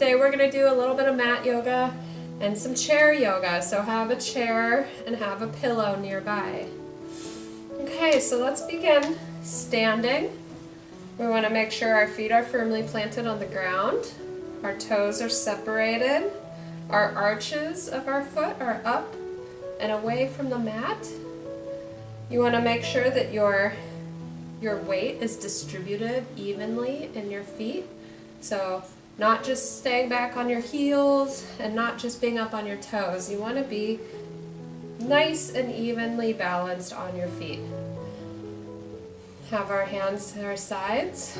today we're going to do a little bit of mat yoga and some chair yoga. So have a chair and have a pillow nearby. Okay, so let's begin standing. We want to make sure our feet are firmly planted on the ground. Our toes are separated. Our arches of our foot are up and away from the mat. You want to make sure that your weight is distributed evenly in your feet. So not just staying back on your heels and not just being up on your toes. You want to be nice and evenly balanced on your feet. Have our hands to our sides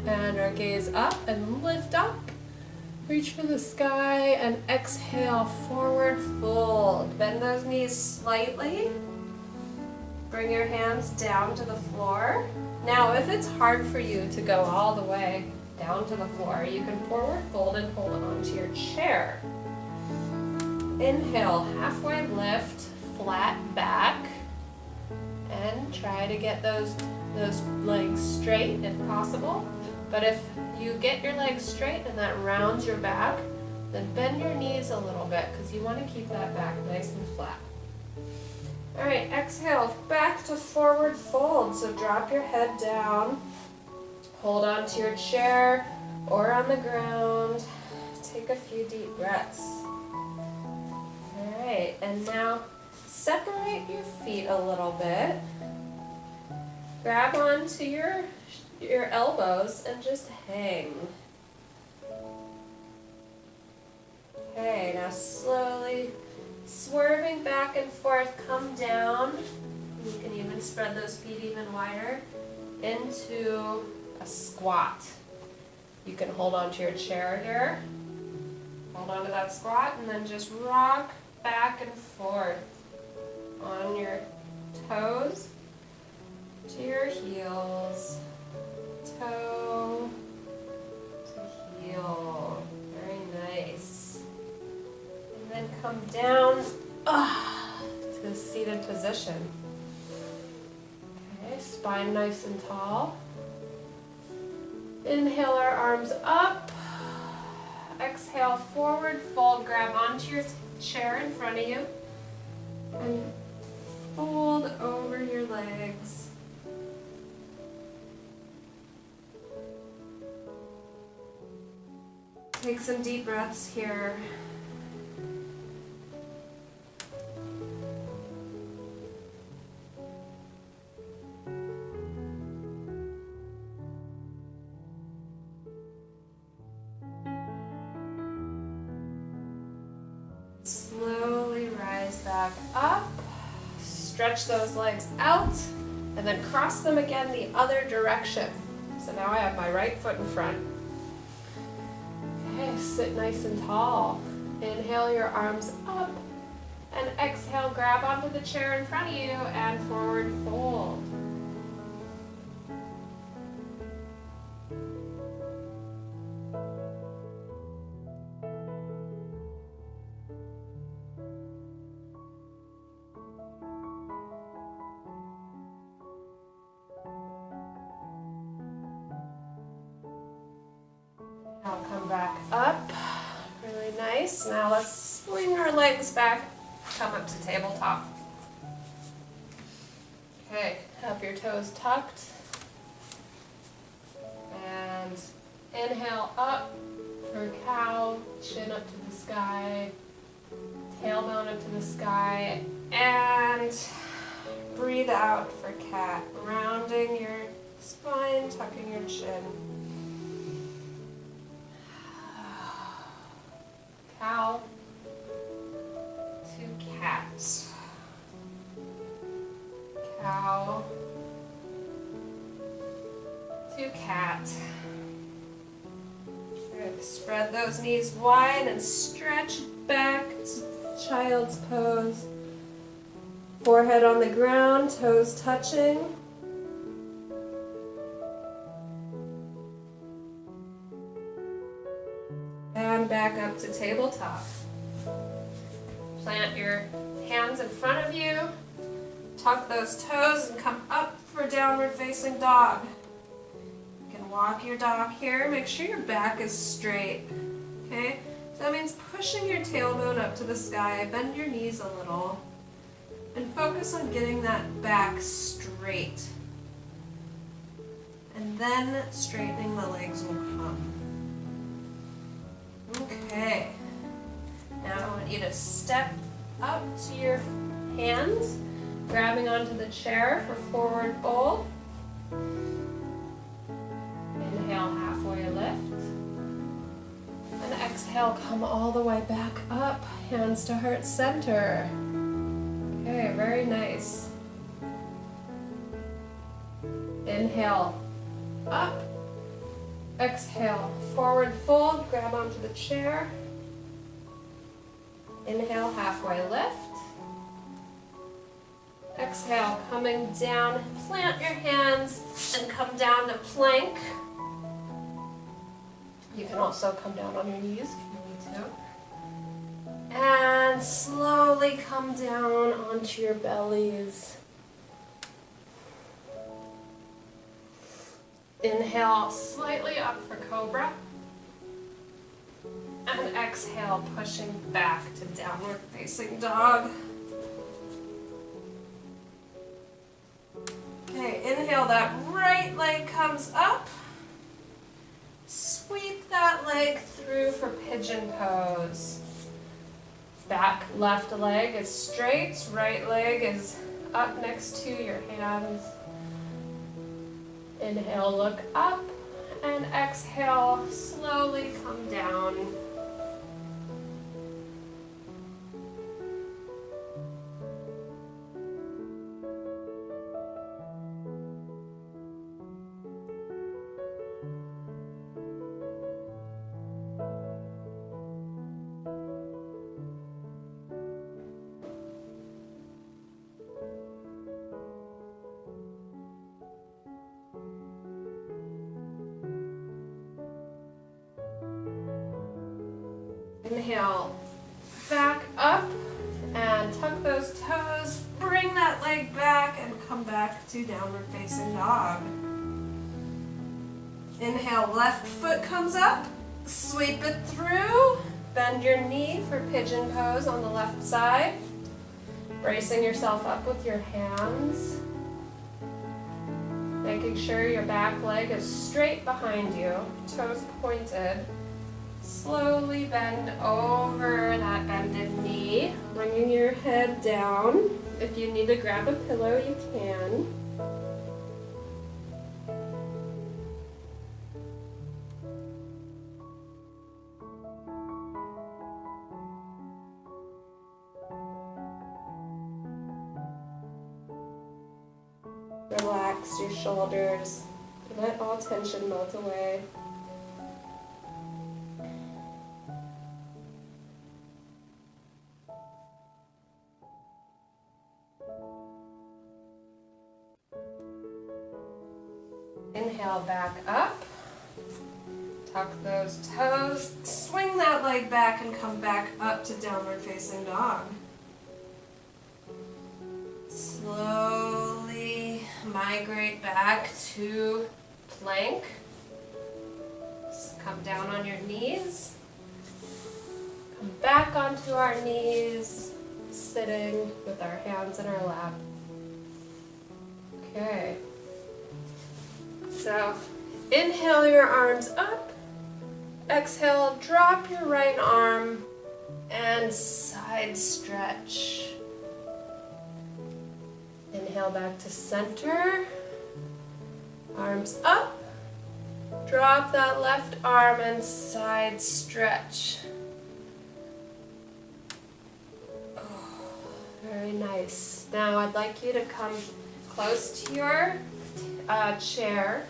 and our gaze up and lift up. Reach for the sky and exhale, forward fold. Bend those knees slightly. Bring your hands down to the floor. Now, if it's hard for you to go all the way down to the floor, you can forward fold and hold onto your chair. Inhale, halfway lift, flat back, and try to get those legs straight if possible. But if you get your legs straight and that rounds your back, then bend your knees a little bit because you want to keep that back nice and flat. All right, exhale, back to forward fold. So drop your head down, hold on to your chair or on the ground. Take a few deep breaths. All right, and now separate your feet a little bit. Grab onto your elbows and just hang. Okay, now slowly swerving back and forth, come down. You can even spread those feet even wider into a squat. You can hold onto your chair here. Hold onto that squat and then just rock back and forth on your toes to your heels. Toe to heel. Very nice. And then come down to the seated position. Okay, spine nice and tall. Inhale our arms up. Exhale, forward fold. Grab onto your chair in front of you and fold over your legs. Take some deep breaths here. Slowly rise back up. Stretch those legs out and then cross them again the other direction. So now I have my right foot in front. Okay, sit nice and tall. Inhale your arms up and exhale, grab onto the chair in front of you and forward fold. I'll come back up, really nice. Now let's swing our legs back, come up to tabletop. Okay, have your toes tucked. And inhale up for cow, chin up to the sky, tailbone up to the sky, and breathe out for cat, rounding your spine, tucking your chin. Cow to cat. Cow to cat. Good. Spread those knees wide and stretch back to child's pose. Forehead on the ground, toes touching. And back up to tabletop. Plant your hands in front of you. Tuck those toes and come up for downward facing dog. You can walk your dog here. Make sure your back is straight. Okay, so that means pushing your tailbone up to the sky, bend your knees a little, and focus on getting that back straight. And then straightening the legs will come. Okay, now I want you to step up to your hands, grabbing onto the chair for forward fold. Inhale, halfway lift. And exhale, come all the way back up, hands to heart center. Okay, very nice. Inhale, up. Exhale, forward fold, grab onto the chair. Inhale, halfway lift. Exhale, coming down, plant your hands and come down to plank. You can also come down on your knees if you need to. And slowly come down onto your bellies. Inhale, slightly up for cobra. And exhale, pushing back to downward facing dog. Okay, inhale, that right leg comes up. Sweep that leg through for pigeon pose. Back left leg is straight, right leg is up next to your hands. Inhale, look up, and exhale, slowly come down. Inhale, back up and tuck those toes, bring that leg back and come back to downward facing dog. Inhale, left foot comes up, sweep it through, bend your knee for pigeon pose on the left side, bracing yourself up with your hands, making sure your back leg is straight behind you, toes pointed. Slowly bend over that bended knee, bringing your head down. If you need to grab a pillow, you can. Relax your shoulders. Let all tension melt away. Inhale, back up. Tuck those toes. Swing that leg back and come back up to downward facing dog. Slowly migrate back to plank. Just come down on your knees. Come back onto our knees, sitting with our hands in our lap. Okay. So, inhale your arms up, exhale, drop your right arm, and side stretch. Inhale back to center, arms up, drop that left arm and side stretch. Oh, very nice. Now I'd like you to come close to your chair,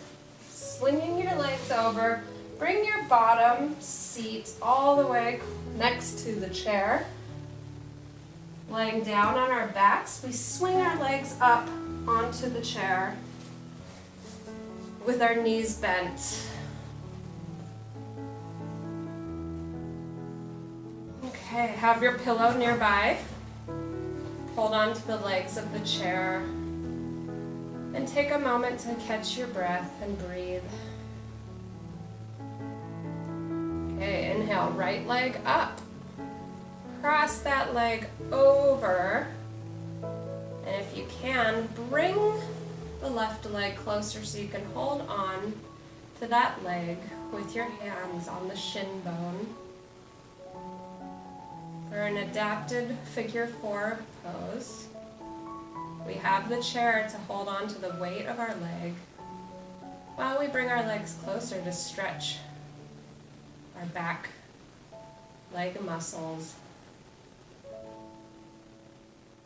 swinging your legs over, bring your bottom seat all the way next to the chair. Laying down on our backs, we swing our legs up onto the chair with our knees bent. Okay, have your pillow nearby. Hold on to the legs of the chair. And take a moment to catch your breath and breathe. Okay, inhale, right leg up. Cross that leg over. And if you can, bring the left leg closer so you can hold on to that leg with your hands on the shin bone. For an adapted figure 4 pose, we have the chair to hold on to the weight of our leg while we bring our legs closer to stretch our back leg muscles.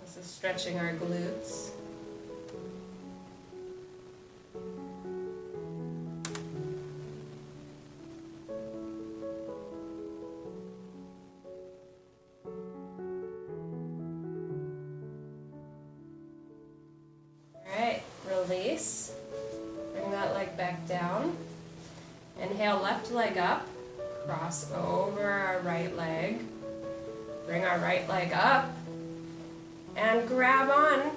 This is stretching our glutes. Alright, release. Bring that leg back down. Inhale, left leg up. Cross over our right leg. Bring our right leg up. And grab on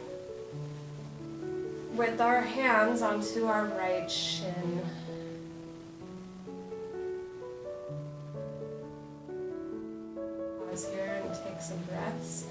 with our hands onto our right shin. Pause here and take some breaths.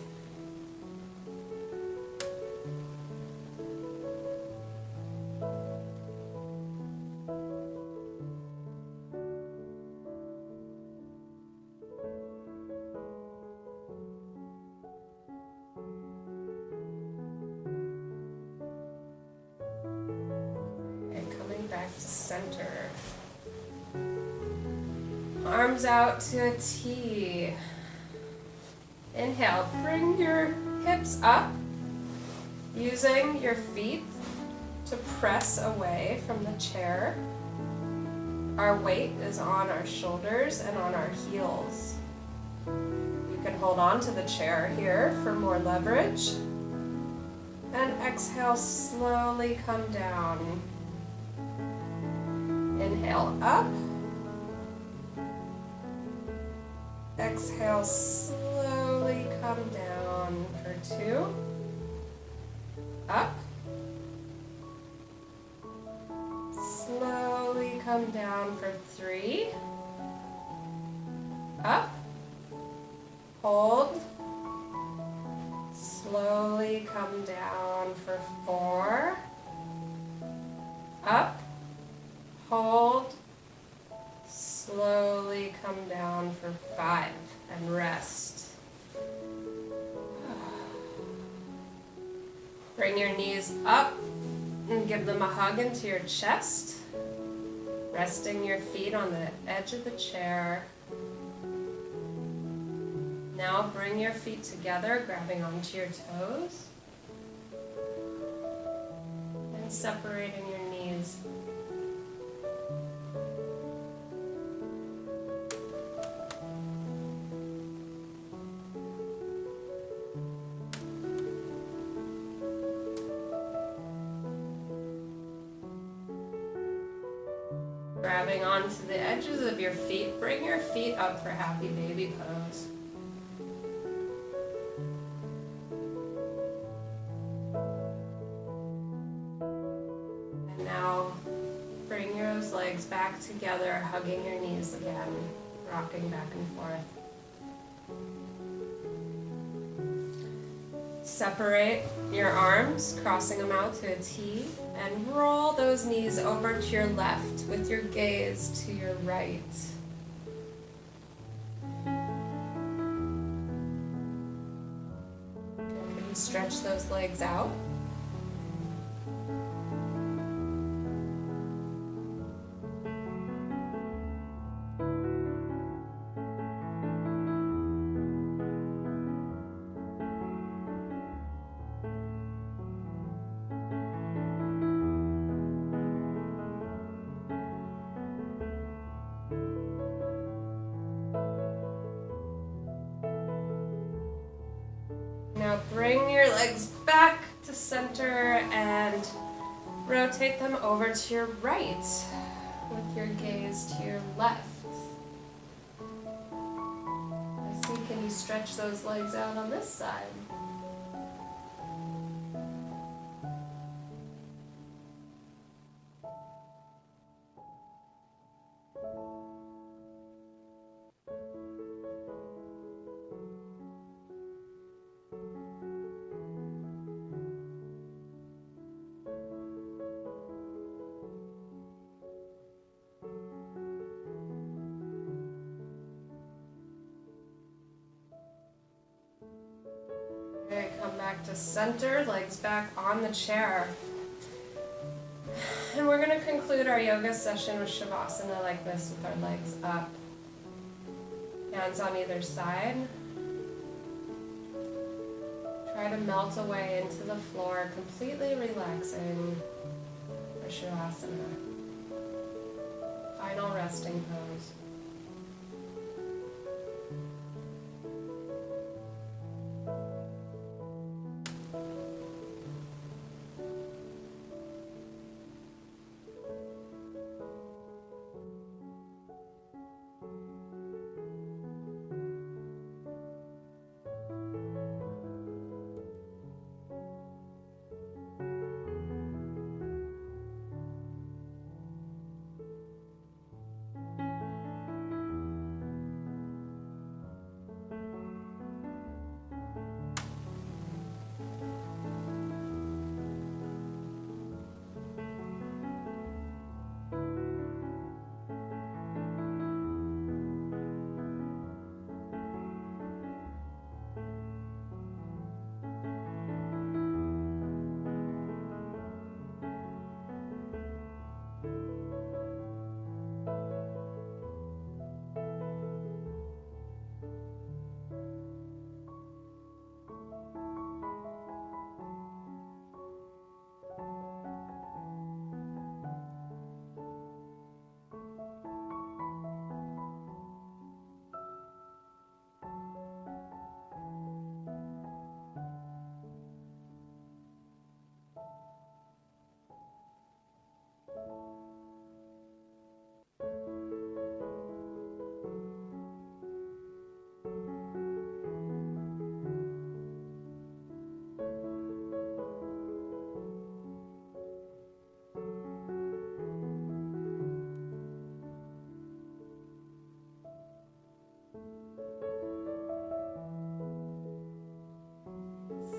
Back to center. Arms out to a T. Inhale, bring your hips up, using your feet to press away from the chair. Our weight is on our shoulders and on our heels. You can hold on to the chair here for more leverage. And exhale, slowly come down. Inhale up. Exhale, slowly come down for 2. Up. Slowly come down for 3. Up. Hold. Slowly come down for 4. Up. Hold, slowly come down for 5, and rest. Bring your knees up and give them a hug into your chest, resting your feet on the edge of the chair. Now bring your feet together, grabbing onto your toes, and separating your knees. Grabbing onto the edges of your feet, bring your feet up for happy baby pose. And now bring those legs back together, hugging your knees again, rocking back and forth. Separate your arms, crossing them out to a T, and roll those knees over to your left with your gaze to your right. Can you stretch those legs out? Now bring your legs back to center and rotate them over to your right with your gaze to your left. Let's see, can you stretch those legs out on this side? Come back to center, legs back on the chair. And we're going to conclude our yoga session with Shavasana like this with our legs up. Hands on either side. Try to melt away into the floor, completely relaxing for Shavasana. Final resting pose.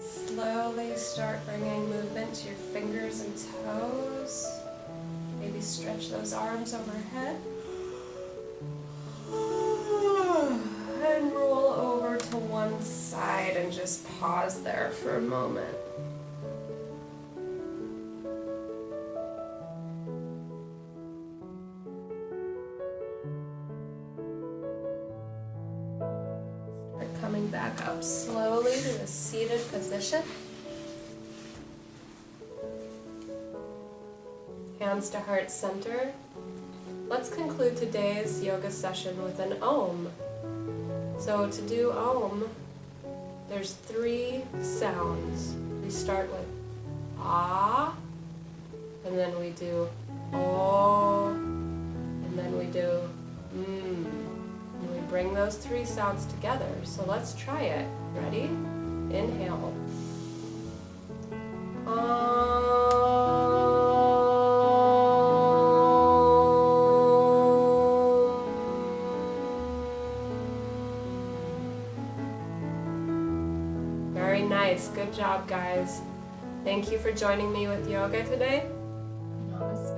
Slowly start bringing movement to your fingers and toes. Maybe stretch those arms overhead. And roll over to one side and just pause there for a moment. Coming back up slowly to a seated position. Hands to heart center. Let's conclude today's yoga session with an Om. So to do Om, there's 3 sounds. We start with Ah, and then we do Oh, and then we do And we bring those 3 sounds together. So let's try it. Ready? Inhale. Very nice. Good job, guys. Thank you for joining me with yoga today. Namaste.